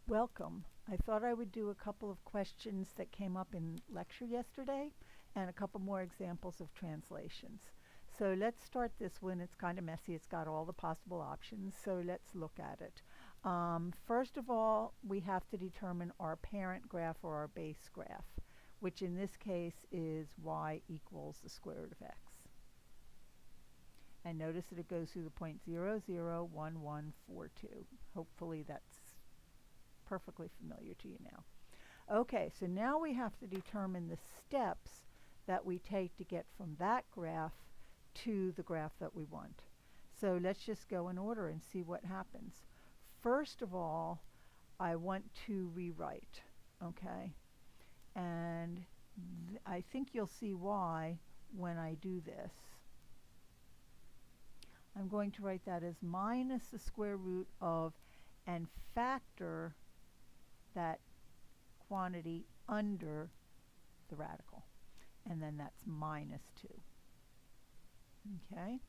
Welcome. I thought I would do a couple of questions that came up in lecture yesterday and a couple more examples of translations. So let's start this one. It's kind of messy. It's got all the possible options. So let's look at it. First of all, we have to determine our parent graph or our base graph, which in this case is y equals the square root of x. And notice that it goes through the point 0, 0, 1, 1, 4, 2. Hopefully that's perfectly familiar to you now. Okay, so now we have to determine the steps that we take to get from that graph to the graph that we want. So let's just go in order and see what happens. First of all, I want to rewrite, okay? And I think you'll see why when I do this. I'm going to write that as minus the square root of and factor that quantity under the radical. And then that's minus 2. Okay?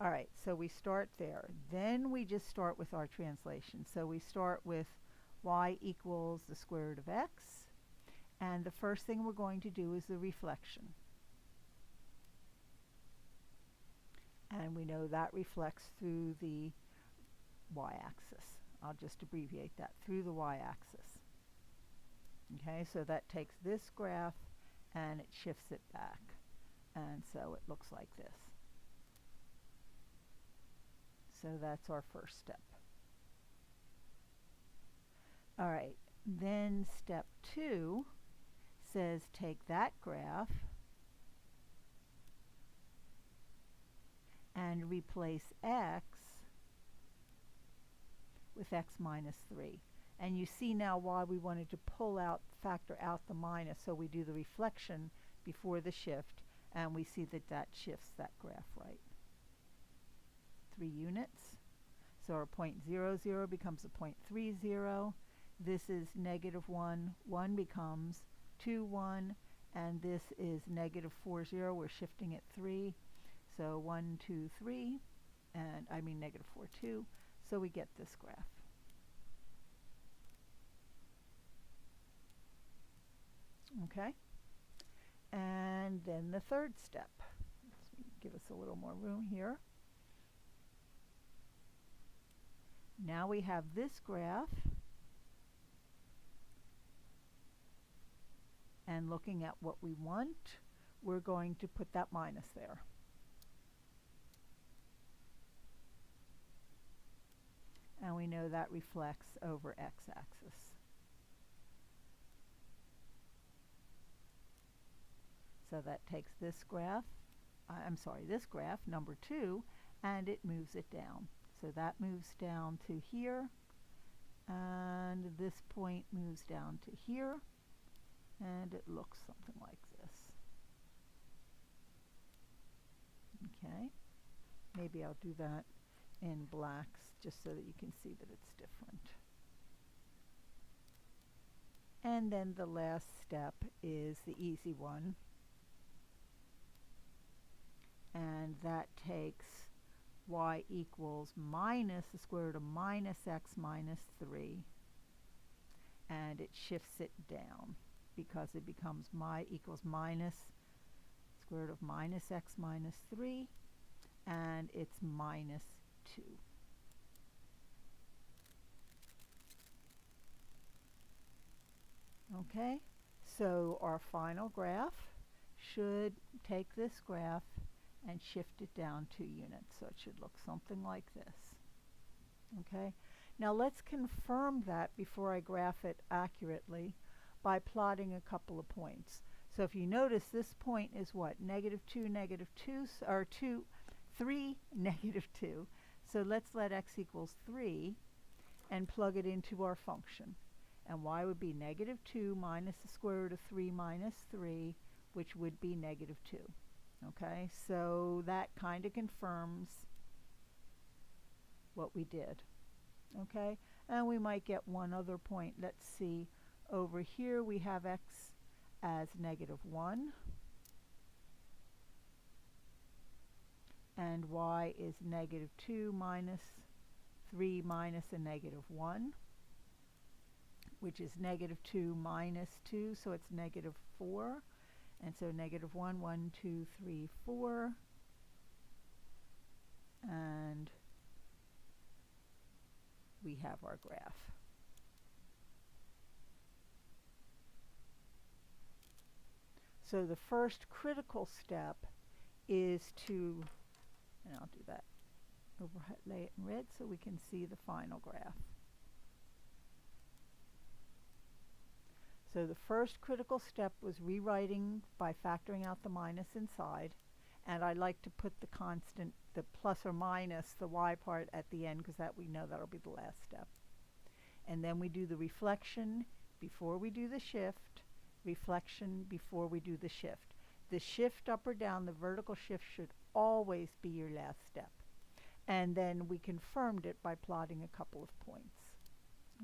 All right, so we start there. Then we just start with our translation. So we start with y equals the square root of x. And the first thing we're going to do is the reflection. And we know that reflects through the y-axis. I'll just abbreviate that, through the y-axis. Okay, so that takes this graph and it shifts it back. And so it looks like this. So that's our first step. All right, then step 2 says take that graph and replace x with x minus 3. And you see now why we wanted to factor out the minus, so we do the reflection before the shift, and we see that that shifts that graph right. 3 units. So our point 0, 0 becomes a point 3, 0. This is negative 1. 1 becomes 2, 1. And this is negative 4, 0. We're shifting it 3. So 1, 2, 3. And I mean negative 4, 2. So we get this graph. Okay? And then the third step. Let's give us a little more room here. Now we have this graph. And looking at what we want, we're going to put that minus there. And we know that reflects over x-axis. So that takes this graph, this graph, number 2, and it moves it down. So that moves down to here, and this point moves down to here, and it looks something like this. Okay, maybe I'll do that in blacks just so that you can see that it's different. And then the last step is the easy one, and that takes y equals minus the square root of minus x minus 3, and it shifts it down because it becomes y equals minus square root of minus x minus 3, and it's minus 2. Okay, so our final graph should take this graph and shift it down 2 units. So it should look something like this. Okay, now let's confirm that before I graph it accurately by plotting a couple of points. So if you notice, this point is what? Negative 2, negative 2, or 2, 3, negative 2. So let's let x equals 3 and plug it into our function. And y would be negative 2 minus the square root of 3 minus 3, which would be negative 2. Okay, so that kind of confirms what we did. Okay, and we might get one other point. Let's see, over here we have x as negative 1, and y is negative 2 minus 3 minus a negative 1. which is negative 2 minus 2, so it's negative 4. And so negative 1, 1, 2, 3, 4. And we have our graph. So the first critical step is to, and I'll do that, overlay it in red so we can see the final graph. So the first critical step was rewriting by factoring out the minus inside, and I like to put the constant, the plus or minus, the y part at the end, because that we know that'll be the last step. And then we do the reflection before we do the shift, reflection before we do the shift. The shift up or down, the vertical shift, should always be your last step. And then we confirmed it by plotting a couple of points.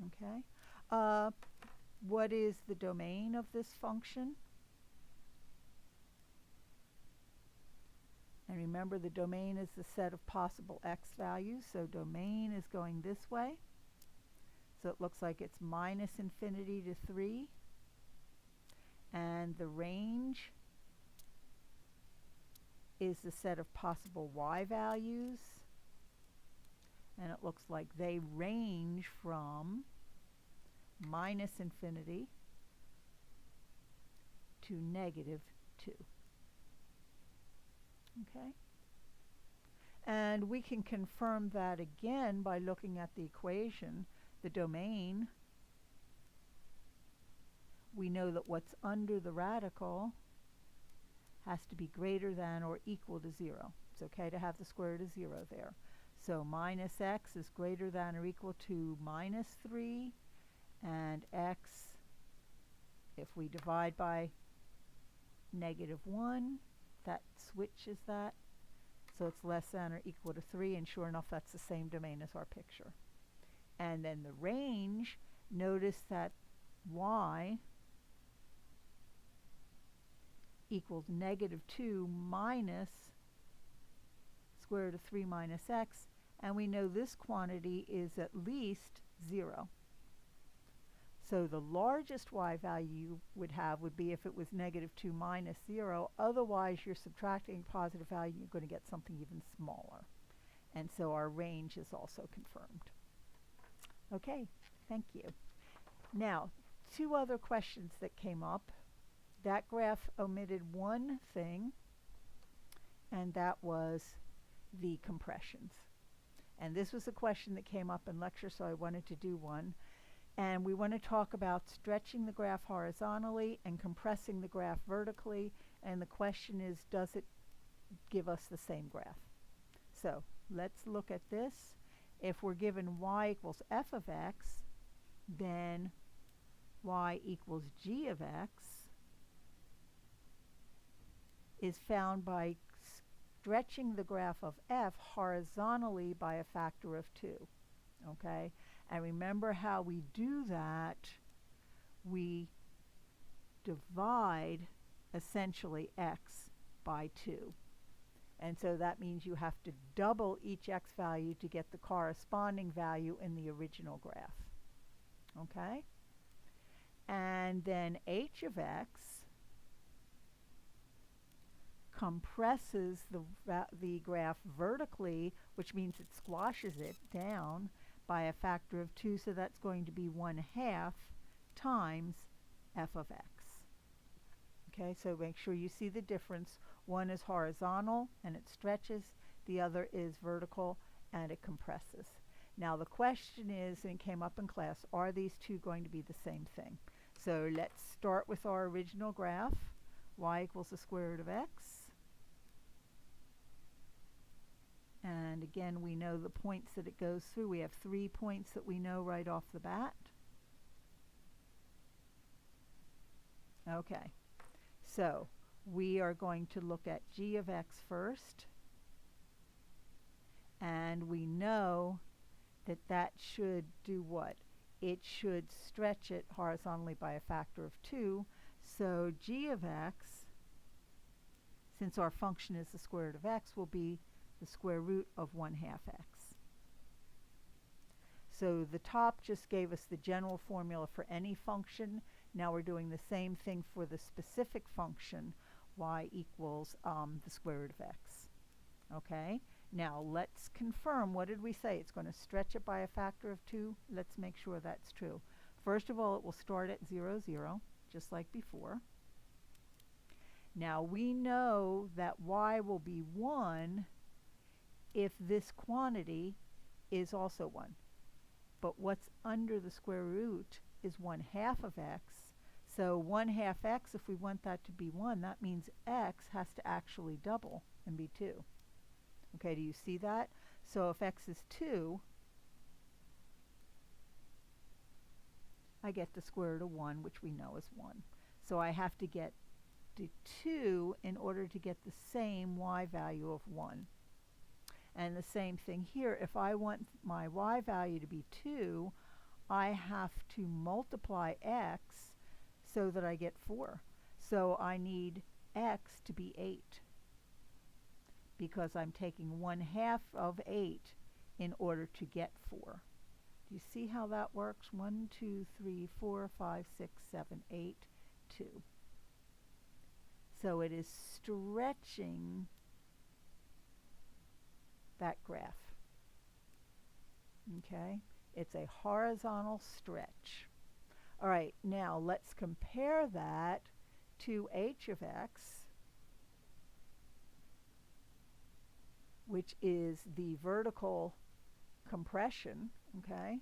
Okay? What is the domain of this function? And remember, the domain is the set of possible x values, so domain is going this way. So it looks like it's minus infinity to 3. And the range is the set of possible y values. And it looks like they range from minus infinity to negative 2. Okay? And we can confirm that again by looking at the equation. The domain, we know that what's under the radical has to be greater than or equal to 0. It's okay to have the square root of 0 there. So minus x is greater than or equal to minus 3, and x, if we divide by negative 1, that switches that, so it's less than or equal to 3, and sure enough, that's the same domain as our picture. And then the range, notice that y equals negative 2 minus square root of 3 minus x, and we know this quantity is at least 0. So the largest y value you would have would be if it was negative 2 minus 0. Otherwise, you're subtracting a positive value, you're going to get something even smaller. And so our range is also confirmed. Okay, thank you. Now, two other questions that came up. That graph omitted one thing, and that was the compressions. And this was a question that came up in lecture, so I wanted to do one. And we want to talk about stretching the graph horizontally and compressing the graph vertically. And the question is, does it give us the same graph? So let's look at this. If we're given y equals f of x, then y equals g of x is found by stretching the graph of f horizontally by a factor of 2. Okay? And remember how we do that. We divide essentially x by 2. And so that means you have to double each x value to get the corresponding value in the original graph. Okay? And then h of x compresses the graph vertically, which means it squashes it down by a factor of 2, so that's going to be 1/2 times f of x. Okay, so make sure you see the difference. One is horizontal and it stretches, the other is vertical and it compresses. Now the question is, and it came up in class, are these two going to be the same thing? So let's start with our original graph. Y equals the square root of x. And again, we know the points that it goes through. We have 3 points that we know right off the bat. Okay, so we are going to look at g of x first. And we know that that should do what? It should stretch it horizontally by a factor of 2. So g of x, since our function is the square root of x, will be the square root of 1/2 x. So the top just gave us the general formula for any function. Now we're doing the same thing for the specific function, y equals the square root of x. Okay, now let's confirm. What did we say? It's going to stretch it by a factor of 2. Let's make sure that's true. First of all, it will start at 0, 0, just like before. Now we know that y will be 1 if this quantity is also 1. But what's under the square root is 1/2 of x. So 1/2 x, if we want that to be 1, that means x has to actually double and be 2. Okay, do you see that? So if x is 2, I get the square root of 1, which we know is 1. So I have to get to 2 in order to get the same y value of 1. And the same thing here. If I want my y value to be 2, I have to multiply x so that I get 4. So I need x to be 8, because I'm taking 1/2 of 8 in order to get 4. Do you see how that works? 1, 2, 3, 4, 5, 6, 7, 8, 2. So it is stretching that graph. Okay, it's a horizontal stretch. All right, now let's compare that to h of x, which is the vertical compression. Okay,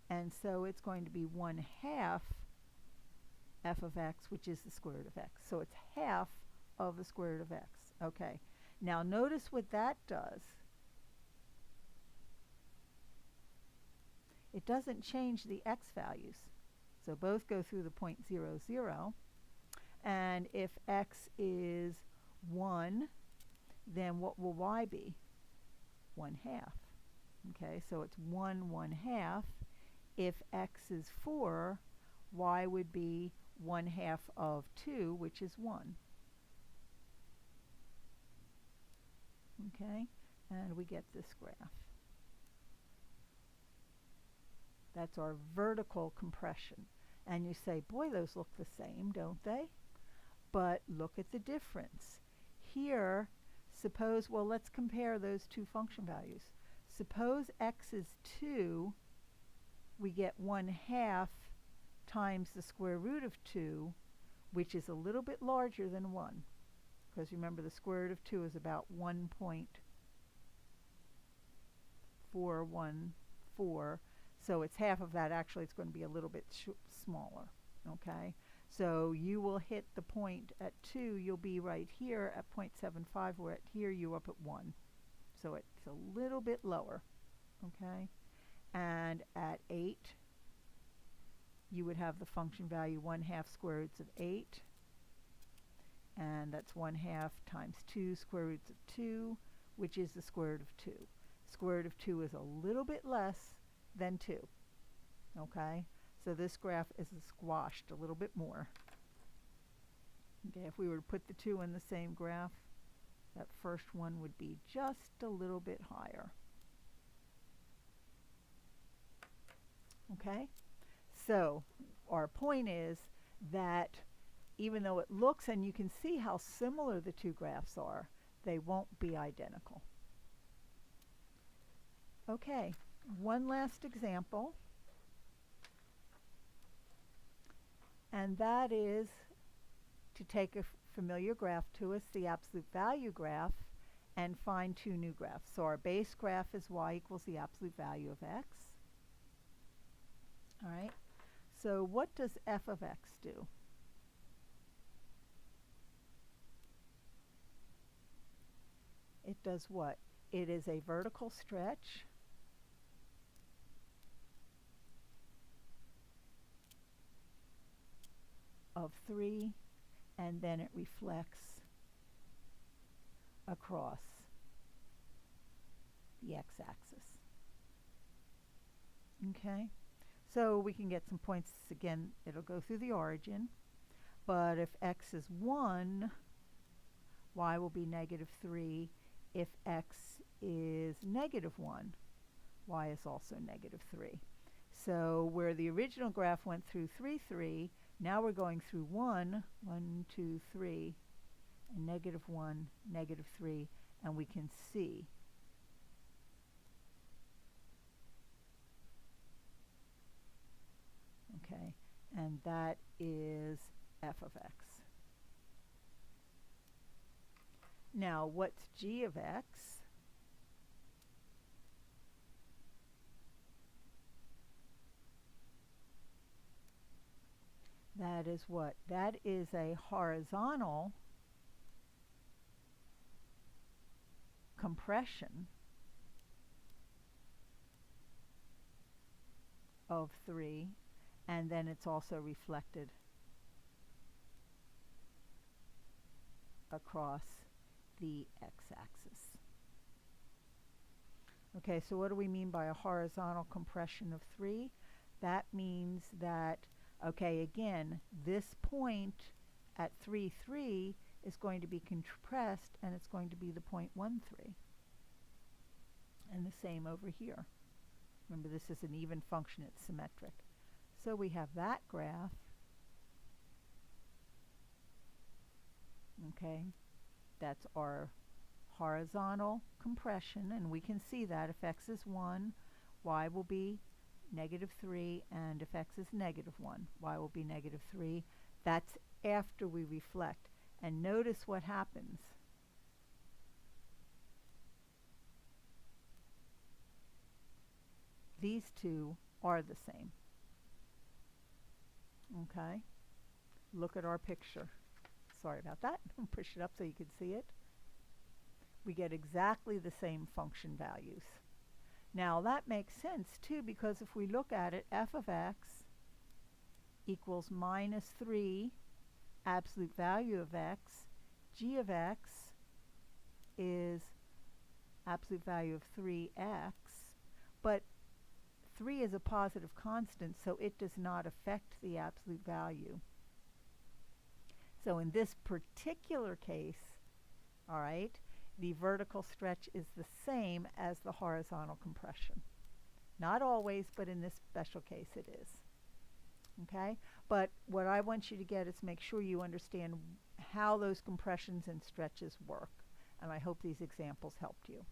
and so it's going to be 1/2 f of x, which is the square root of x. So it's half of the square root of x. Okay, now notice what that does. It doesn't change the x values. So both go through the point 0, 0. And if x is 1, then what will y be? 1/2. Okay, so it's 1, 1/2. If x is 4, y would be 1/2 of 2, which is 1. Okay, and we get this graph. That's our vertical compression. And you say, boy, those look the same, don't they? But look at the difference. Here, suppose, well, let's compare those two function values. Suppose x is 2, we get 1/2 times the square root of 2, which is a little bit larger than 1. Because remember, the square root of 2 is about 1.414. So it's half of that. Actually, it's going to be a little bit smaller. Okay, so you will hit the point at 2. You'll be right here at 0.75. Where at here you're up at 1. So it's a little bit lower. Okay, and at 8, you would have the function value 1/2 square roots of 8. And that's 1/2 times 2 square roots of 2, which is the square root of 2. Square root of 2 is a little bit less than 2. Okay, so this graph is squashed a little bit more. Okay, if we were to put the two in the same graph, that first one would be just a little bit higher. Okay, so our point is that even though it looks, and you can see how similar the two graphs are, they won't be identical. Okay, one last example, and that is to take a familiar graph to us, the absolute value graph, and find two new graphs. So our base graph is y equals the absolute value of x. All right, so what does f of x do? It does what? It is a vertical stretch of 3, and then it reflects across the x-axis. Okay, so we can get some points. Again, it'll go through the origin, but if x is 1, y will be -3. If x is -1, y is also -3. So where the original graph went through 3, 3, now we're going through 1, 1, 2, 3, and -1, -3, and we can see okay, and that is f of x. Now, what's g of x? That is what? That is a horizontal compression of 3, and then it's also reflected across the x-axis. Okay, so what do we mean by a horizontal compression of 3? That means that, okay, again, this point at 3, 3 is going to be compressed, and it's going to be the point 1, 3. And the same over here. Remember, this is an even function, it's symmetric. So we have that graph. Okay, that's our horizontal compression, and we can see that if x is 1, y will be -3, and if x is -1, y will be -3. That's after we reflect. And notice what happens. These two are the same. Okay, look at our picture. Sorry about that. Push it up so you can see it. We get exactly the same function values. Now that makes sense too, because if we look at it, f of x equals -3 absolute value of x. G of x is absolute value of 3x, but 3 is a positive constant, so it does not affect the absolute value. So in this particular case, all right, the vertical stretch is the same as the horizontal compression. Not always, but in this special case it is. Okay, but what I want you to get is make sure you understand how those compressions and stretches work, and I hope these examples helped you.